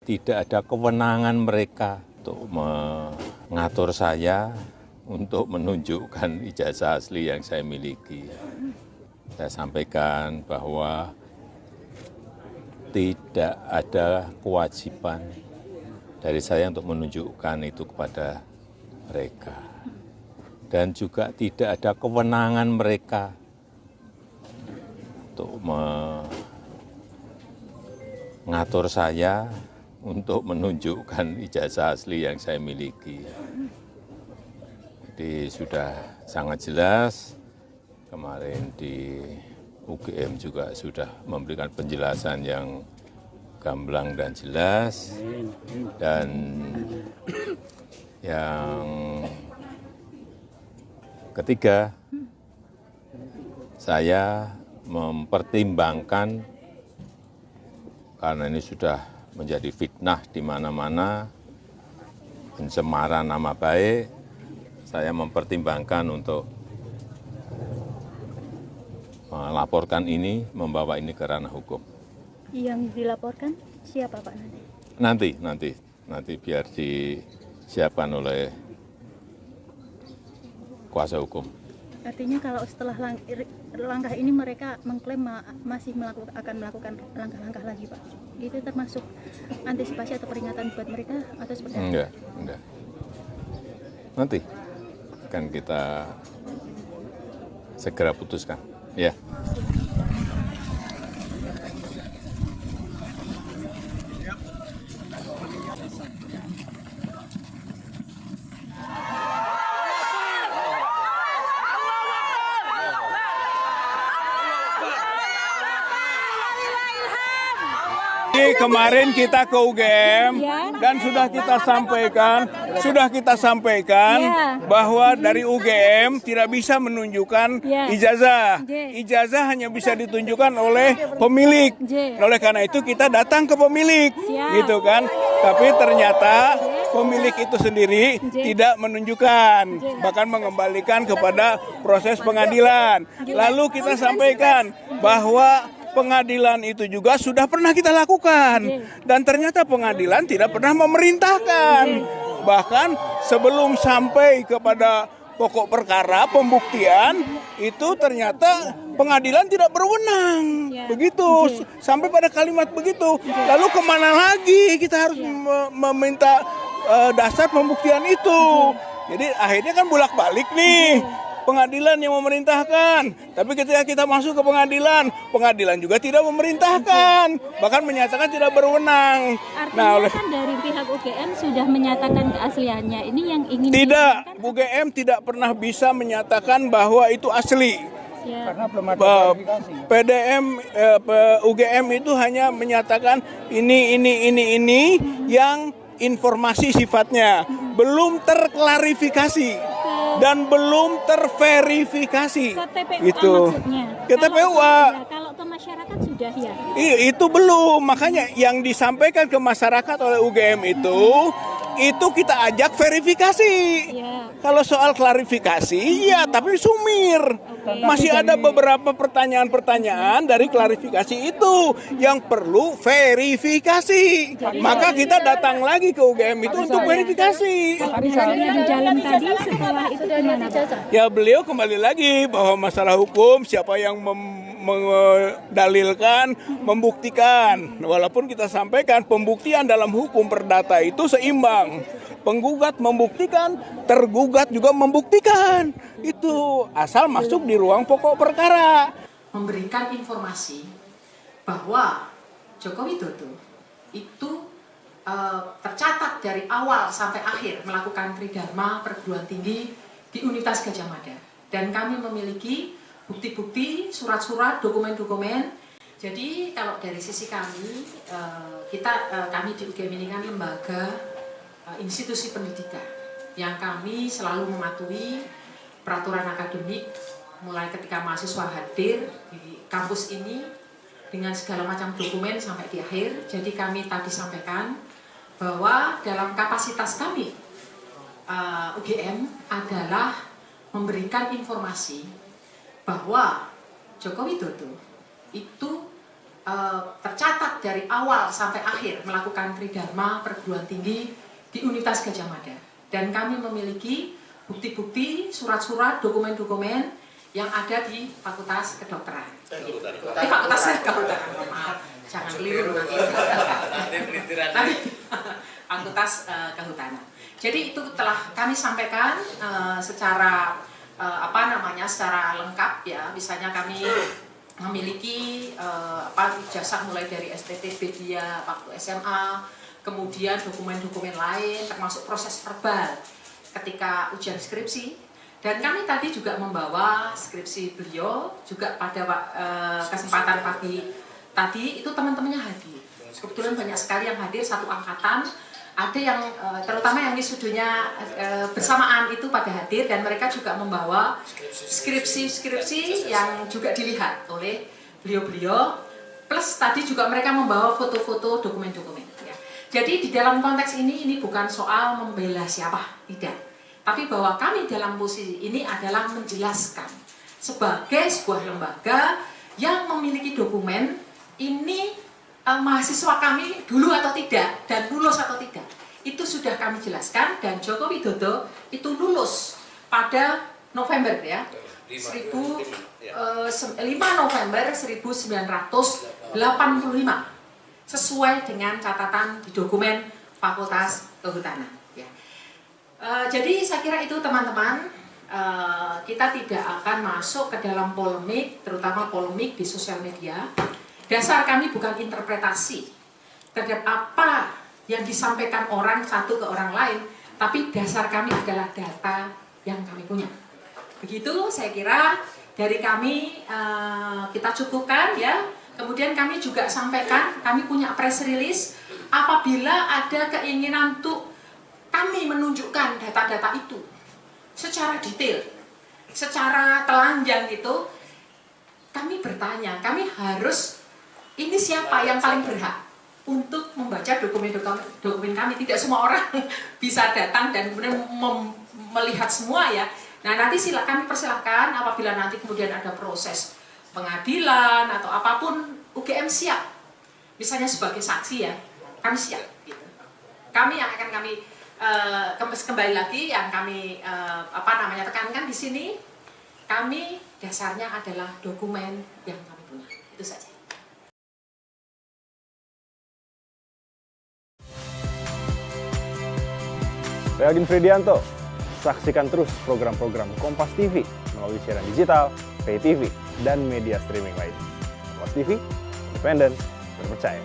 tidak ada kewenangan mereka untuk mengatur saya untuk menunjukkan ijazah asli yang saya miliki. Saya sampaikan bahwa tidak ada kewajiban dari saya untuk menunjukkan itu kepada mereka. Dan juga tidak ada kewenangan mereka untuk mengatur saya untuk menunjukkan ijazah asli yang saya miliki. Jadi sudah sangat jelas, kemarin di UGM juga sudah memberikan penjelasan yang gamblang dan jelas, dan yang ketiga, saya mempertimbangkan karena ini sudah menjadi fitnah di mana-mana, pencemaran nama baik, saya mempertimbangkan untuk melaporkan ini, membawa ini ke ranah hukum. Yang dilaporkan siapa Pak nanti? Nanti biar disiapkan oleh kuasa hukum. Artinya kalau setelah langkah ini mereka mengklaim masih akan melakukan langkah-langkah lagi Pak. Itu termasuk antisipasi atau peringatan buat mereka atau seperti apa? Enggak. Nanti akan kita segera putuskan. Ya. Kemarin kita ke UGM dan sudah kita sampaikan bahwa dari UGM tidak bisa menunjukkan ijazah. Ijazah hanya bisa ditunjukkan oleh pemilik. Oleh karena itu kita datang ke pemilik, gitu kan. Tapi ternyata pemilik itu sendiri tidak menunjukkan, bahkan mengembalikan kepada proses pengadilan. Lalu kita sampaikan bahwa pengadilan itu juga sudah pernah kita lakukan, dan ternyata pengadilan tidak pernah memerintahkan. Bahkan sebelum sampai kepada pokok perkara pembuktian itu ternyata pengadilan tidak berwenang. Begitu sampai pada kalimat begitu. Lalu kemana lagi kita harus meminta dasar pembuktian itu? Jadi akhirnya kan bolak-balik nih. Pengadilan yang memerintahkan, tapi ketika kita masuk ke pengadilan juga tidak memerintahkan, bahkan menyatakan tidak berwenang. Artinya kan dari pihak UGM sudah menyatakan keasliannya. Ini yang ingin tidak, UGM tidak pernah bisa menyatakan bahwa itu asli. Karena belum ada verifikasi. UGM itu hanya menyatakan ini yang informasi sifatnya belum terklarifikasi dan belum terverifikasi. Ke TPUA itu maksudnya. Ke TPUA. Kalau ke masyarakat sudah ya. Itu belum, makanya yang disampaikan ke masyarakat oleh UGM itu kita ajak verifikasi. Kalau soal klarifikasi ya, tapi sumir. Masih ada beberapa pertanyaan-pertanyaan dari klarifikasi itu yang perlu verifikasi. Maka kita datang lagi ke UGM itu untuk verifikasi. Misalnya di jalan tadi setelah itu gimana Pak? Ya beliau kembali lagi bahwa masalah hukum siapa yang mendalilkan, membuktikan. Walaupun kita sampaikan pembuktian dalam hukum perdata itu seimbang. Penggugat membuktikan, tergugat juga membuktikan. Itu asal masuk di ruang pokok perkara. Memberikan informasi bahwa Joko Widodo itu tercatat dari awal sampai akhir melakukan tridharma perguruan tinggi di Universitas Gadjah Mada. Dan kami memiliki bukti-bukti, surat-surat, dokumen-dokumen. Jadi kalau dari sisi kami, kami di UGM ini kan lembaga institusi pendidikan yang kami selalu mematuhi peraturan akademik mulai ketika mahasiswa hadir di kampus ini dengan segala macam dokumen sampai di akhir. Jadi kami tadi sampaikan bahwa dalam kapasitas kami UGM adalah memberikan informasi bahwa Joko Widodo itu tercatat dari awal sampai akhir melakukan tridharma perguruan tinggi di Universitas Gadjah Mada. Dan kami memiliki bukti-bukti, surat-surat, dokumen-dokumen yang ada di Fakultas Kedokteran. Fakultas Kedokteran, maaf, jangan keliru nanti. Fakultas Kehutanan. Jadi itu telah kami sampaikan secara secara lengkap ya. Misalnya kami memiliki ijazah mulai dari STTB dia waktu SMA, kemudian dokumen-dokumen lain termasuk proses verbal ketika ujian skripsi. Dan kami tadi juga membawa skripsi beliau juga pada kesempatan pagi tadi itu teman-temannya hadir. Kebetulan banyak sekali yang hadir, satu angkatan. Ada yang terutama yang wisudunya bersamaan itu pada hadir, dan mereka juga membawa skripsi yang juga dilihat oleh beliau-beliau, plus tadi juga mereka membawa foto-foto dokumen-dokumen ya. Jadi di dalam konteks ini bukan soal membela siapa, tidak, tapi bahwa kami dalam posisi ini adalah menjelaskan sebagai sebuah lembaga yang memiliki dokumen ini, mahasiswa kami dulu atau tidak dan lulus atau tidak, itu sudah kami jelaskan. Dan Joko Widodo itu lulus pada November ya, 5 November 1985 sesuai dengan catatan di dokumen Fakultas Kehutanan ya. Jadi saya kira itu teman-teman, kita tidak akan masuk ke dalam polemik, terutama polemik di sosial media. Dasar kami bukan interpretasi terhadap apa yang disampaikan orang satu ke orang lain, tapi dasar kami adalah data yang kami punya. Begitu saya kira dari kami kita cukupkan ya. Kemudian kami juga sampaikan, kami punya press release apabila ada keinginan untuk kami menunjukkan data-data itu secara detail, secara telanjang itu, kami bertanya, kami harus, ini siapa yang paling berhak untuk membaca dokumen kami. Tidak semua orang bisa datang dan kemudian melihat semua ya. Nah nanti kami persilahkan apabila nanti kemudian ada proses pengadilan atau apapun, UGM siap. Misalnya sebagai saksi ya, kami siap. Gitu. Kami yang akan kami kembali lagi yang kami tekankan di sini, kami dasarnya adalah dokumen yang kami punya. Itu saja. Saya Agin Fridianto. Saksikan terus program-program Kompas TV melalui siaran digital, pay TV, dan media streaming lain. Kompas TV, independen, terpercaya.